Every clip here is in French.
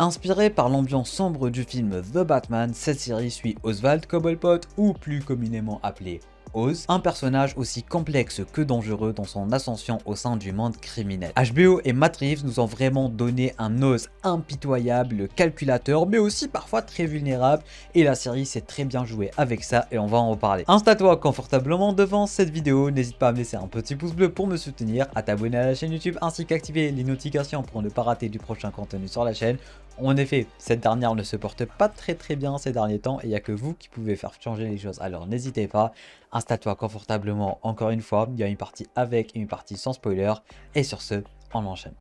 Inspirée par l'ambiance sombre du film The Batman, cette série suit Oswald Cobblepot, ou plus communément appelé Oz, un personnage aussi complexe que dangereux dans son ascension au sein du monde criminel. HBO et Matt Reeves nous ont vraiment donné un Oz impitoyable, calculateur, mais aussi parfois très vulnérable, et la série s'est très bien jouée avec ça et on va en reparler. Installe-toi confortablement devant cette vidéo, n'hésite pas à me laisser un petit pouce bleu pour me soutenir, à t'abonner à la chaîne YouTube ainsi qu'activer les notifications pour ne pas rater du prochain contenu sur la chaîne. En effet, cette dernière ne se porte pas très bien ces derniers temps et il n'y a que vous qui pouvez faire changer les choses. Alors n'hésitez pas, installe-toi confortablement encore une fois. Il y a une partie avec et une partie sans spoiler. Et sur ce, on enchaîne.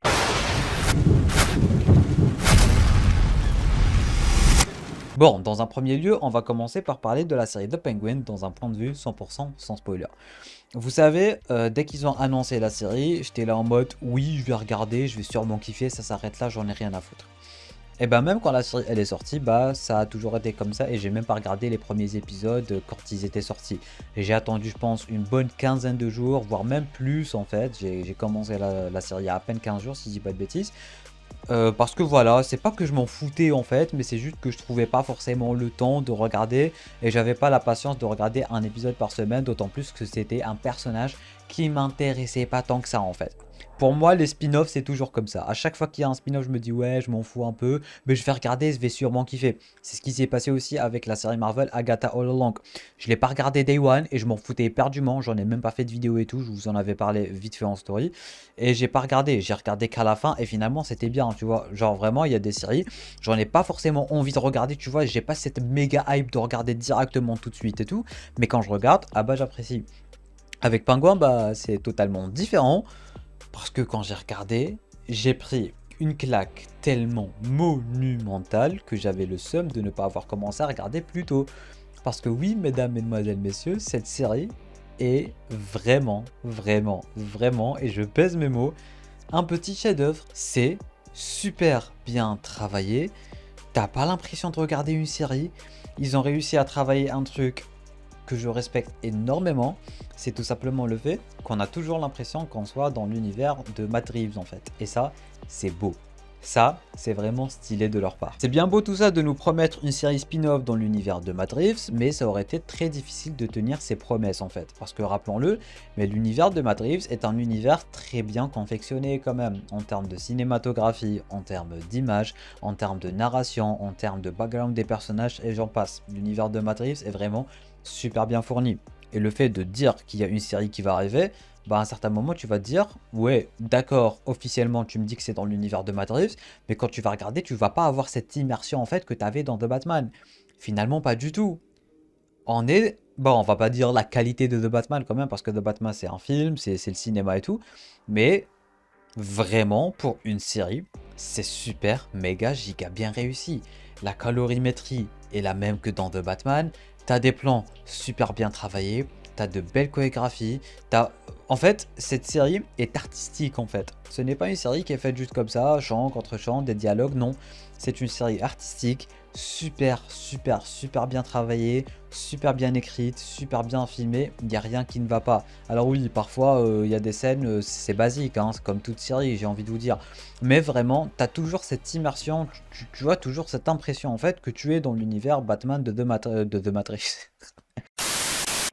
Bon, dans un premier lieu, on va commencer par parler de la série The Penguin dans un point de vue 100% sans spoiler. Vous savez, dès qu'ils ont annoncé la série, j'étais là en mode oui, je vais regarder, je vais sûrement kiffer, ça s'arrête là, j'en ai rien à foutre. Et ben même quand la série elle est sortie, bah ça a toujours été comme ça et j'ai même pas regardé les premiers épisodes quand ils étaient sortis. J'ai attendu je pense une bonne quinzaine de jours, voire même plus en fait. J'ai commencé la série il y a à peine 15 jours si je dis pas de bêtises. Parce que voilà, c'est pas que je m'en foutais en fait, mais c'est juste que je trouvais pas forcément le temps de regarder et j'avais pas la patience de regarder un épisode par semaine, d'autant plus que c'était un personnage qui m'intéressait pas tant que ça en fait. Pour moi, les spin-offs, c'est toujours comme ça. À chaque fois qu'il y a un spin-off, je me dis ouais, je m'en fous un peu, mais je vais regarder, je vais sûrement kiffer. C'est ce qui s'est passé aussi avec la série Marvel Agatha All Along. Je l'ai pas regardé Day One et je m'en foutais éperdument. J'en ai même pas fait de vidéo et tout. Je vous en avais parlé vite fait en story. Et j'ai pas regardé. J'ai regardé qu'à la fin et finalement c'était bien. Tu vois, genre vraiment, il y a des séries. J'en ai pas forcément envie de regarder. Tu vois, j'ai pas cette méga hype de regarder directement tout de suite et tout. Mais quand je regarde, ah bah j'apprécie. Avec Penguin, bah c'est totalement différent. Parce que quand j'ai regardé, j'ai pris une claque tellement monumentale que j'avais le seum de ne pas avoir commencé à regarder plus tôt. Parce que oui, mesdames, mesdemoiselles, messieurs, cette série est vraiment, et je pèse mes mots, un petit chef-d'œuvre. C'est super bien travaillé. T'as pas l'impression de regarder une série. Ils ont réussi à travailler un truc que je respecte énormément, c'est tout simplement le fait qu'on a toujours l'impression qu'on soit dans l'univers de Matt Reeves en fait. Et ça, c'est beau. Ça, c'est vraiment stylé de leur part. C'est bien beau tout ça de nous promettre une série spin-off dans l'univers de Matt Reeves, mais ça aurait été très difficile de tenir ses promesses en fait. Parce que rappelons-le, mais l'univers de Matt Reeves est un univers très bien confectionné quand même, en termes de cinématographie, en termes d'image, en termes de narration, en termes de background des personnages et j'en passe. L'univers de Matt Reeves est vraiment super bien fourni. Et le fait de dire qu'il y a une série qui va arriver, bah à un certain moment tu vas te dire ouais d'accord, officiellement tu me dis que c'est dans l'univers de Matt Reeves, mais quand tu vas regarder tu vas pas avoir cette immersion en fait que tu avais dans The Batman. Finalement pas du tout. Bon, on va pas dire la qualité de The Batman quand même parce que The Batman c'est un film, c'est le cinéma et tout, mais vraiment pour une série c'est super méga giga bien réussi. La colorimétrie est la même que dans The Batman. T'as des plans super bien travaillés, t'as de belles chorégraphies, En fait, cette série est artistique en fait. Ce n'est pas une série qui est faite juste comme ça, chant contre chant, des dialogues, non. C'est une série artistique, super bien travaillée, super bien écrite, super bien filmée, il n'y a rien qui ne va pas. Alors oui, parfois il y a des scènes, c'est basique, hein, c'est comme toute série, j'ai envie de vous dire. Mais vraiment, tu as toujours cette immersion, tu vois toujours cette impression en fait que tu es dans l'univers Batman de The Matrix.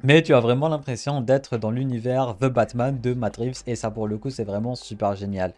Mais tu as vraiment l'impression d'être dans l'univers The Batman de Matt Reeves et ça pour le coup c'est vraiment super génial.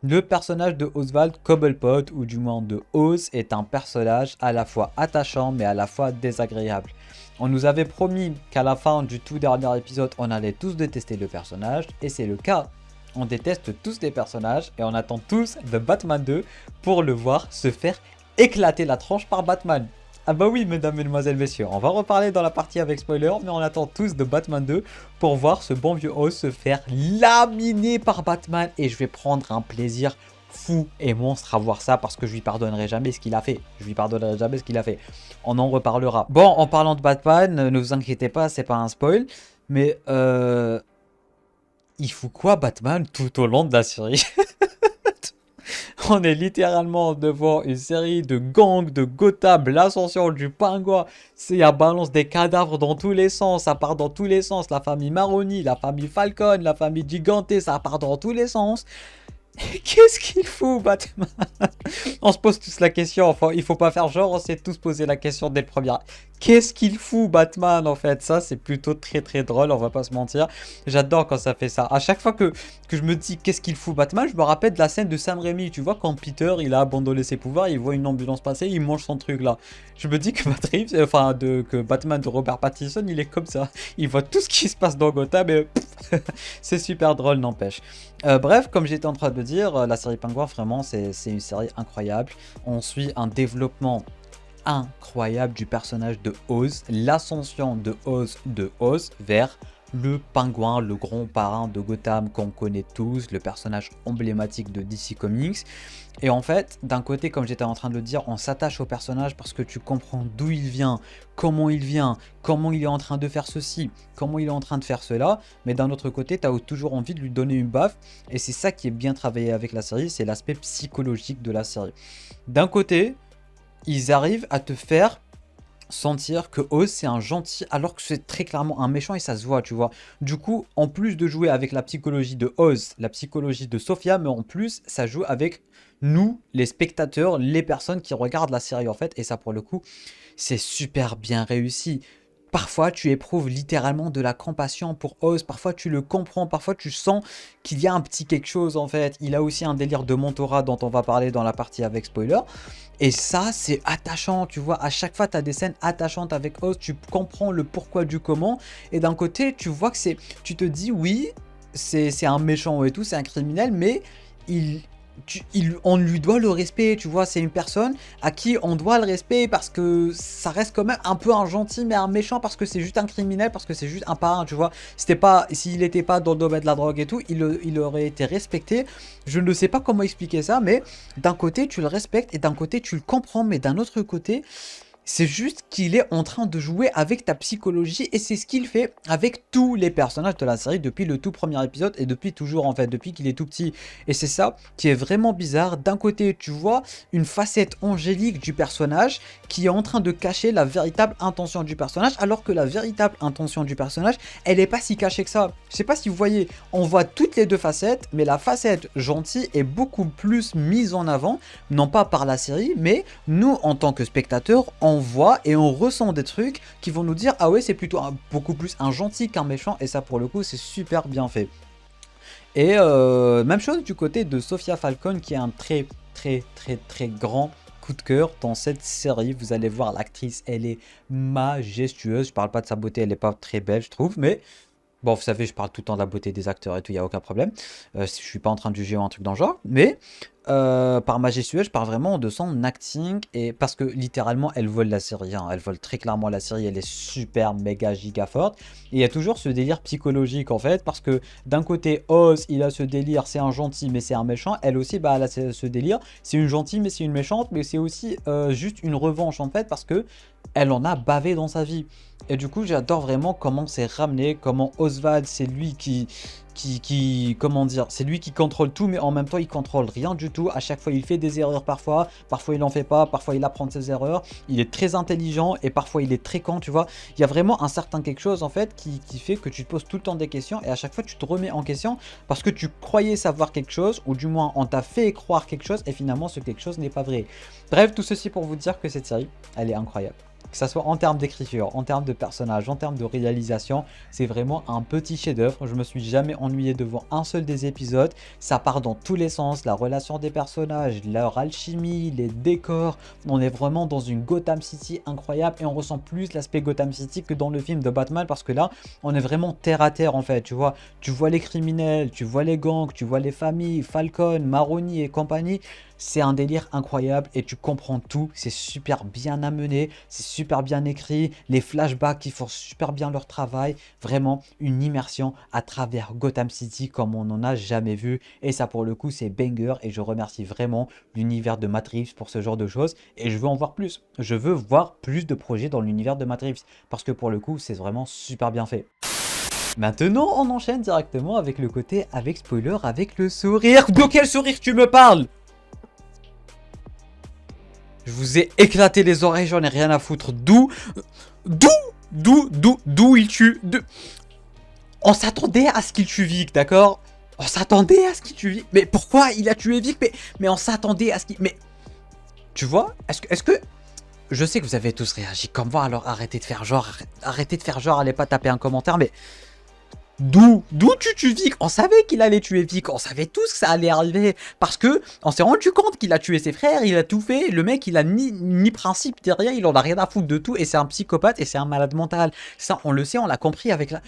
Le personnage de Oswald Cobblepot, ou du moins de Oz, est un personnage à la fois attachant mais à la fois désagréable. On nous avait promis qu'à la fin du tout dernier épisode on allait tous détester le personnage et c'est le cas. On déteste tous les personnages et on attend tous The Batman 2 pour le voir se faire éclater la tronche par Batman. Ah bah oui, mesdames, mesdemoiselles, messieurs, on va reparler dans la partie avec spoiler, mais on attend tous de Batman 2 pour voir ce bon vieux Oz se faire laminer par Batman et je vais prendre un plaisir fou et monstre à voir ça parce que je lui pardonnerai jamais ce qu'il a fait. On en reparlera. Bon, en parlant de Batman, ne vous inquiétez pas, c'est pas un spoil, mais il fout quoi Batman tout au long de la série? On est littéralement devant une série de gangs de Gotham, l'ascension du pingouin. Ça balance des cadavres dans tous les sens, ça part dans tous les sens. La famille Maroni, la famille Falcon, la famille Gigante, ça part dans tous les sens. Qu'est-ce qu'il fout, Batman? On se pose tous la question, enfin, il faut pas faire genre, on s'est tous posé la question dès le premier. Qu'est-ce qu'il fout, Batman, en fait? Ça, c'est plutôt très très drôle, on va pas se mentir. J'adore quand ça fait ça. À chaque fois que je me dis qu'est-ce qu'il fout, Batman, je me rappelle de la scène de Sam Raimi. Tu vois, quand Peter, il a abandonné ses pouvoirs, il voit une ambulance passer, il mange son truc là. Je me dis que, que Batman de Robert Pattinson, il est comme ça. Il voit tout ce qui se passe dans Gotham et c'est super drôle, n'empêche. Bref, comme j'étais en train de dire, la série Penguin, vraiment, c'est une série incroyable. On suit un développement incroyable du personnage de Oz, l'ascension de Oz vers le pingouin, le grand parrain de Gotham qu'on connaît tous, le personnage emblématique de DC Comics. Et en fait, d'un côté, comme j'étais en train de le dire, on s'attache au personnage parce que tu comprends d'où il vient, comment il est en train de faire ceci, comment il est en train de faire cela. Mais d'un autre côté, tu as toujours envie de lui donner une baffe. Et c'est ça qui est bien travaillé avec la série, c'est l'aspect psychologique de la série. D'un côté, ils arrivent à te faire sentir que Oz c'est un gentil alors que c'est très clairement un méchant et ça se voit, tu vois. Du coup, en plus de jouer avec la psychologie de Oz, la psychologie de Sophia, mais en plus ça joue avec nous, les spectateurs, les personnes qui regardent la série en fait, et ça pour le coup, c'est super bien réussi. Parfois, tu éprouves littéralement de la compassion pour Oz. Parfois, tu le comprends. Parfois, tu sens qu'il y a un petit quelque chose en fait. Il a aussi un délire de mentorat dont on va parler dans la partie avec spoiler. Et ça, c'est attachant, tu vois. À chaque fois, tu as des scènes attachantes avec Oz. Tu comprends le pourquoi du comment. Et d'un côté, tu vois que c'est. Tu te dis, oui, c'est un méchant et tout, c'est un criminel, mais il, on lui doit le respect, tu vois. C'est une personne à qui on doit le respect parce que ça reste quand même un peu un gentil, mais un méchant parce que c'est juste un criminel, parce que c'est juste un parrain, tu vois. C'était pas, s'il n'était pas dans le domaine de la drogue et tout, il aurait été respecté. Je ne sais pas comment expliquer ça, mais d'un côté tu le respectes et d'un côté tu le comprends, mais d'un autre côté, c'est juste qu'il est en train de jouer avec ta psychologie et c'est ce qu'il fait avec tous les personnages de la série depuis le tout premier épisode et depuis toujours en fait, depuis qu'il est tout petit. Et c'est ça qui est vraiment bizarre. D'un côté, tu vois une facette angélique du personnage qui est en train de cacher la véritable intention du personnage alors que la véritable intention du personnage, elle n'est pas si cachée que ça. Je sais pas si vous voyez, on voit toutes les deux facettes, mais la facette gentille est beaucoup plus mise en avant, non pas par la série, mais nous en tant que spectateurs, on voit et on ressent des trucs qui vont nous dire ah ouais c'est plutôt beaucoup plus un gentil qu'un méchant et ça pour le coup c'est super bien fait. Et même chose du côté de Sophia Falcon qui est un très très très très grand coup de cœur dans cette série. Vous allez voir l'actrice, elle est majestueuse. Je parle pas de sa beauté, elle est pas très belle je trouve, mais bon, vous savez, je parle tout le temps de la beauté des acteurs et tout, il n'y a aucun problème. Je suis pas en train de juger ou un truc dans le genre. Mais par majestueux, je parle vraiment de son acting. Et parce que littéralement, elle vole la série. Hein. Elle vole très clairement la série. Elle est super, méga, giga forte. Et il y a toujours ce délire psychologique en fait. Parce que d'un côté, Oz, il a ce délire, c'est un gentil, mais c'est un méchant. Elle aussi, bah, elle a ce délire. C'est une gentille, mais c'est une méchante. Mais c'est aussi juste une revanche en fait. Parce que elle en a bavé dans sa vie. Et du coup, j'adore vraiment comment c'est ramené, comment Oswald, c'est lui comment dire, c'est lui qui contrôle tout, mais en même temps, il contrôle rien du tout. À chaque fois, il fait des erreurs parfois il en fait pas, parfois il apprend de ses erreurs. Il est très intelligent et parfois il est très con, tu vois. Il y a vraiment un certain quelque chose en fait qui fait que tu te poses tout le temps des questions et à chaque fois tu te remets en question parce que tu croyais savoir quelque chose ou du moins on t'a fait croire quelque chose et finalement ce quelque chose n'est pas vrai. Bref, tout ceci pour vous dire que cette série, elle est incroyable. Que ça soit en termes d'écriture, en termes de personnages, en termes de réalisation, c'est vraiment un petit chef-d'œuvre. Je me suis jamais ennuyé devant un seul des épisodes. Ça part dans tous les sens, la relation des personnages, leur alchimie, les décors. On est vraiment dans une Gotham City incroyable et on ressent plus l'aspect Gotham City que dans le film de Batman parce que là, on est vraiment terre à terre en fait. Tu vois les criminels, tu vois les gangs, tu vois les familles, Falcon, Maroni et compagnie. C'est un délire incroyable et tu comprends tout. C'est super bien amené, c'est super bien écrit. Les flashbacks qui font super bien leur travail. Vraiment une immersion à travers Gotham City comme on n'en a jamais vu. Et ça pour le coup c'est banger et je remercie vraiment l'univers de Matt Reeves pour ce genre de choses. Et je veux en voir plus. Je veux voir plus de projets dans l'univers de Matt Reeves. Parce que pour le coup c'est vraiment super bien fait. Maintenant, on enchaîne directement avec le côté avec spoiler, avec le sourire. De quel sourire tu me parles ? Je vous ai éclaté les oreilles, j'en ai rien à foutre. D'où il tue. On s'attendait à ce qu'il tue Vic, d'accord? On s'attendait à ce qu'il tue Vic. Mais pourquoi il a tué Vic? Mais on s'attendait à ce qu'il... Mais tu vois, est-ce que... Je sais que vous avez tous réagi comme moi, alors arrêtez de faire genre, allez pas taper un commentaire, mais... D'où tu tues Vic? On savait qu'il allait tuer Vic, on savait tous que ça allait arriver, parce que on s'est rendu compte qu'il a tué ses frères, il a tout fait, le mec il a ni principe derrière, il en a rien à foutre de tout, et c'est un psychopathe et c'est un malade mental. Ça on le sait, on l'a compris avec la...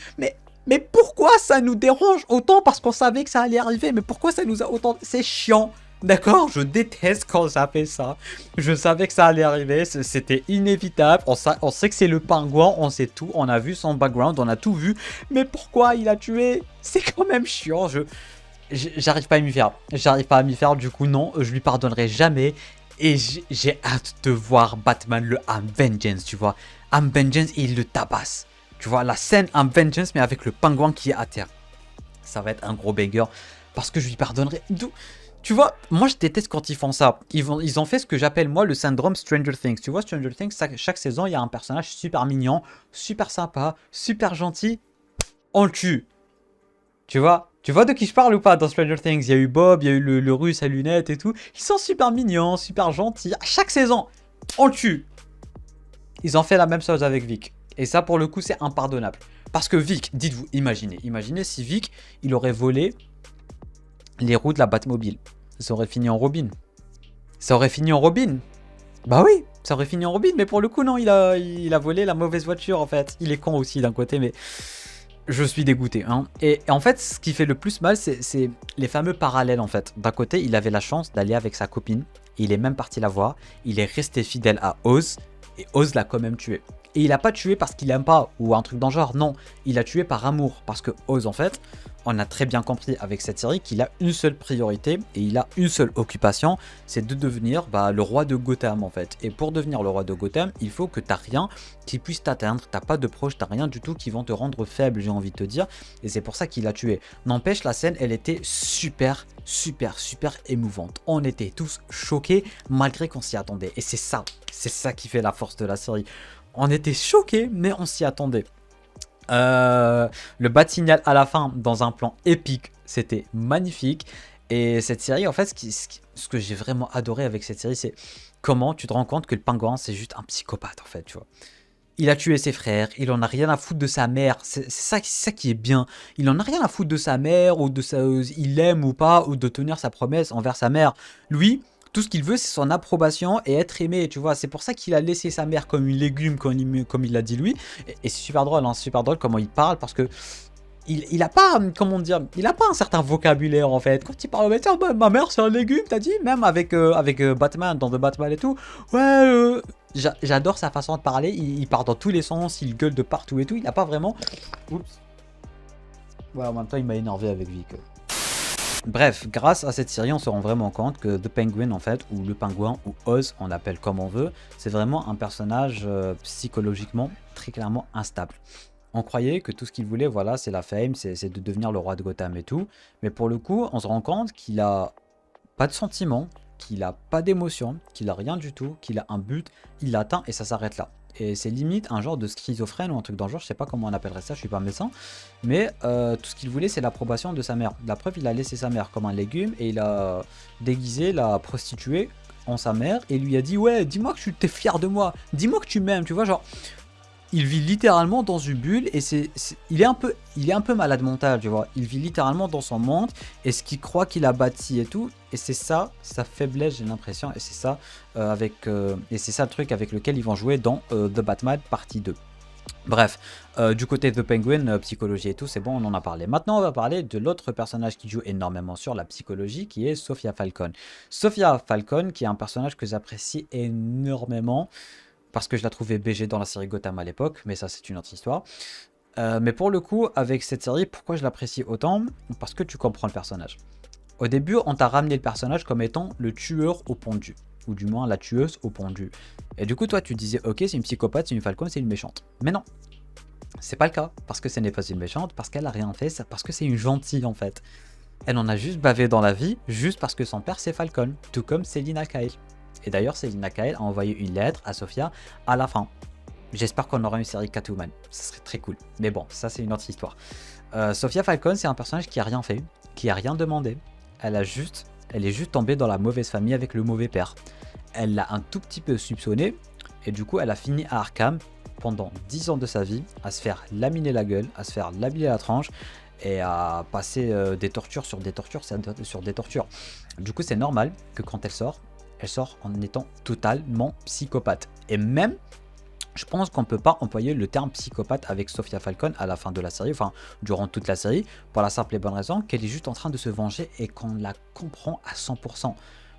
Mais pourquoi ça nous dérange autant? Parce qu'on savait que ça allait arriver, mais pourquoi ça nous a autant... C'est chiant. D'accord, je déteste quand ça fait ça. Je savais que ça allait arriver, c'était inévitable. On sait que c'est le pingouin, on sait tout, on a vu son background, on a tout vu. Mais pourquoi il a tué? C'est quand même chiant. J'arrive pas à m'y faire. J'arrive pas à m'y faire, du coup, non, je lui pardonnerai jamais. Et j'ai hâte de voir Batman le Am Vengeance, tu vois. Am Vengeance et il le tabasse. Tu vois, la scène Am Vengeance, mais avec le pingouin qui est à terre. Ça va être un gros banger. Parce que je lui pardonnerai. Tu vois, moi je déteste quand ils font ça. Ils ont fait ce que j'appelle moi le syndrome Stranger Things. Tu vois, Stranger Things, chaque saison, il y a un personnage super mignon, super sympa, super gentil. On le tue. Tu vois de qui je parle ou pas dans Stranger Things? Il y a eu Bob, il y a eu le russe à lunettes et tout. Ils sont super mignons, super gentils. À chaque saison, on le tue. Ils ont fait la même chose avec Vic. Et ça, pour le coup, c'est impardonnable. Parce que Vic, dites-vous, imaginez si Vic, il aurait volé les roues de la Batmobile. Ça aurait fini en Robin. Ça aurait fini en Robin. Bah oui, ça aurait fini en Robin, mais pour le coup, non, il a volé la mauvaise voiture, en fait. Il est con aussi, d'un côté, mais je suis dégoûté. Hein. Et en fait, ce qui fait le plus mal, c'est les fameux parallèles, en fait. D'un côté, il avait la chance d'aller avec sa copine. Il est même parti la voir. Il est resté fidèle à Oz. Et Oz l'a quand même tué. Et il a pas tué parce qu'il aime pas, ou un truc dans le genre. Non, il a tué par amour. Parce que Oz, en fait... On a très bien compris avec cette série qu'il a une seule priorité et il a une seule occupation, c'est de devenir le roi de Gotham en fait. Et pour devenir le roi de Gotham, il faut que tu n'as rien qui puisse t'atteindre, t'as pas de proches, t'as rien du tout qui vont te rendre faible, j'ai envie de te dire. Et c'est pour ça qu'il a tué. N'empêche, la scène, elle était super émouvante. On était tous choqués malgré qu'on s'y attendait. Et c'est ça qui fait la force de la série. On était choqués, mais on s'y attendait. Le bat signal à la fin dans un plan épique, c'était magnifique. Et cette série, en fait, ce que j'ai vraiment adoré avec cette série, c'est comment tu te rends compte que le pingouin, c'est juste un psychopathe, en fait, tu vois. Il a tué ses frères, il en a rien à foutre de sa mère, c'est ça qui est bien. Il en a rien à foutre de sa mère, ou de il l'aime ou pas, ou de tenir sa promesse envers sa mère. Lui, tout ce qu'il veut, c'est son approbation et être aimé, tu vois. C'est pour ça qu'il a laissé sa mère comme une légume, comme il l'a dit lui. Et c'est super drôle, hein, super drôle comment il parle, parce que il a pas, comment dire, il a pas un certain vocabulaire en fait. Quand il parle au médecin, ma mère c'est un légume, t'as dit, même avec Batman, dans The Batman et tout. Ouais, j'adore sa façon de parler, il part dans tous les sens, il gueule de partout et tout, il a pas vraiment... Oups. Ouais, en même temps il m'a énervé avec Vic. Bref, grâce à cette série, on se rend vraiment compte que The Penguin, en fait, ou le pingouin, ou Oz, on l'appelle comme on veut, c'est vraiment un personnage psychologiquement très clairement instable. On croyait que tout ce qu'il voulait, voilà, c'est la fame, c'est de devenir le roi de Gotham et tout. Mais pour le coup, on se rend compte qu'il a pas de sentiments, qu'il a pas d'émotion, qu'il a rien du tout, qu'il a un but, il l'atteint et ça s'arrête là. Et c'est limite un genre de schizophrène ou un truc dans le genre, je sais pas comment on appellerait ça, je suis pas médecin. Mais tout ce qu'il voulait, c'est l'approbation de sa mère. La preuve, il a laissé sa mère comme un légume et il a déguisé la prostituée en sa mère et lui a dit ouais, dis-moi que tu t'es fier de moi, dis-moi que tu m'aimes, tu vois, genre il vit littéralement dans une bulle et il est un peu malade mental, tu vois. Il vit littéralement dans son monde et ce qu'il croit qu'il a bâti et tout. Et c'est ça, sa faiblesse, j'ai l'impression. Et c'est ça, et c'est ça le truc avec lequel ils vont jouer dans The Batman partie 2. Bref, du côté de The Penguin, psychologie et tout, c'est bon, on en a parlé. Maintenant, on va parler de l'autre personnage qui joue énormément sur la psychologie, qui est Sophia Falcone. Sophia Falcone, qui est un personnage que j'apprécie énormément, parce que je la trouvais BG dans la série Gotham à l'époque, mais ça c'est une autre histoire. Mais pour le coup, avec cette série, pourquoi je l'apprécie autant? Parce que tu comprends le personnage. Au début, on t'a ramené le personnage comme étant le tueur au pendu, ou du moins la tueuse au pendu. Et du coup, toi, tu disais, ok, c'est une psychopathe, c'est une Falcone, c'est une méchante. Mais non, c'est pas le cas, parce que ce n'est pas une méchante, parce qu'elle a rien fait, parce que c'est une gentille en fait. Elle en a juste bavé dans la vie, juste parce que son père c'est Falcone, tout comme Selina Kyle. Et d'ailleurs, Selina Kyle a envoyé une lettre à Sophia à la fin. J'espère qu'on aura une série Catwoman. Ça serait très cool. Mais bon, ça c'est une autre histoire. Sophia Falcone, c'est un personnage qui a rien fait, qui a rien demandé. Elle est juste tombée dans la mauvaise famille avec le mauvais père. Elle l'a un tout petit peu soupçonné et du coup elle a fini à Arkham pendant 10 ans de sa vie à se faire laminer la gueule, à se faire labiler la tranche et à passer des tortures sur des tortures sur des tortures. Du coup c'est normal que quand elle sort en étant totalement psychopathe. Et même je pense qu'on ne peut pas employer le terme psychopathe avec Sophia Falcon à la fin de la série, enfin durant toute la série, pour la simple et bonne raison qu'elle est juste en train de se venger et qu'on la comprend à 100%.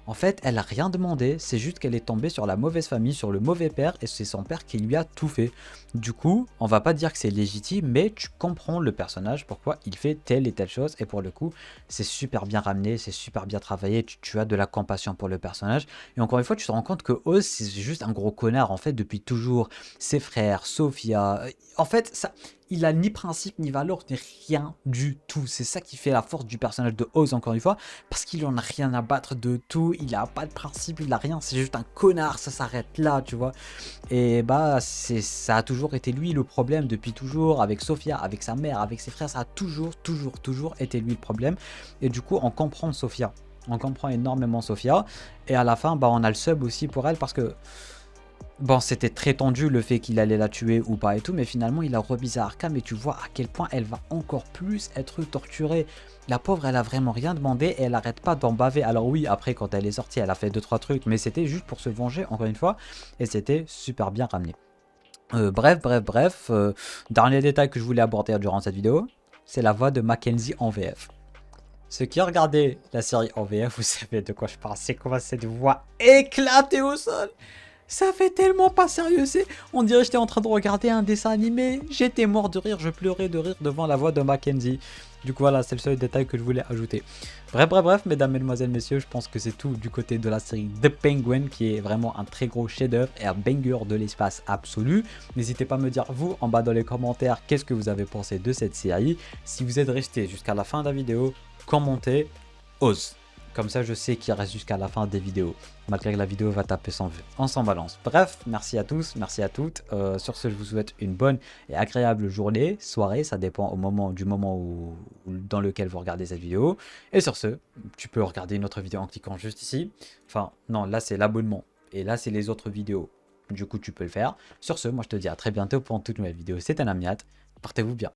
En fait, elle a rien demandé, c'est juste qu'elle est tombée sur la mauvaise famille, sur le mauvais père, et c'est son père qui lui a tout fait. Du coup, on va pas dire que c'est légitime, mais tu comprends le personnage, pourquoi il fait telle et telle chose, et pour le coup, c'est super bien ramené, c'est super bien travaillé, tu as de la compassion pour le personnage, et encore une fois, tu te rends compte que Oz, c'est juste un gros connard, en fait, depuis toujours. Ses frères, Sophia, en fait, ça, il a ni principe, ni valeur, ni rien du tout. C'est ça qui fait la force du personnage de Oz, encore une fois, parce qu'il en a rien à battre de tout, il a pas de principe, il a rien, c'est juste un connard, ça s'arrête là, tu vois. Et bah, ça a toujours été lui le problème depuis toujours, avec Sophia, avec sa mère, avec ses frères, ça a toujours été lui le problème. Et du coup, on comprend Sophia, on comprend énormément Sophia, et à la fin, bah, on a le sub aussi pour elle, parce que bon, c'était très tendu le fait qu'il allait la tuer ou pas et tout, mais finalement il a remisé à Arkham et tu vois à quel point elle va encore plus être torturée. La pauvre, elle a vraiment rien demandé et elle arrête pas d'en baver. Alors oui, après quand elle est sortie, elle a fait 2-3 trucs, mais c'était juste pour se venger encore une fois et c'était super bien ramené. Bref, dernier détail que je voulais aborder durant cette vidéo, c'est la voix de Mackenzie en VF. Ceux qui ont regardé la série en VF, vous savez de quoi je parle, c'est comment cette voix éclatée au sol. Ça fait tellement pas sérieux, on dirait que j'étais en train de regarder un dessin animé. J'étais mort de rire, je pleurais de rire devant la voix de Mackenzie. Du coup voilà, c'est le seul détail que je voulais ajouter. Bref, mesdames, mesdemoiselles, messieurs, je pense que c'est tout du côté de la série The Penguin, qui est vraiment un très gros chef-d'œuvre et un banger de l'espace absolu. N'hésitez pas à me dire, vous, en bas dans les commentaires, qu'est-ce que vous avez pensé de cette série. Si vous êtes resté jusqu'à la fin de la vidéo, commentez, ose. Comme ça, je sais qu'il reste jusqu'à la fin des vidéos, malgré que la vidéo va taper sans vue. On s'en balance. Bref, merci à tous, merci à toutes. Sur ce, je vous souhaite une bonne et agréable journée, soirée, ça dépend du moment dans lequel vous regardez cette vidéo. Et sur ce, tu peux regarder une autre vidéo en cliquant juste ici. Enfin, non, là c'est l'abonnement. Et là, c'est les autres vidéos. Du coup, tu peux le faire. Sur ce, moi je te dis à très bientôt pour une toute nouvelle vidéo. C'était Namiat. Portez-vous bien.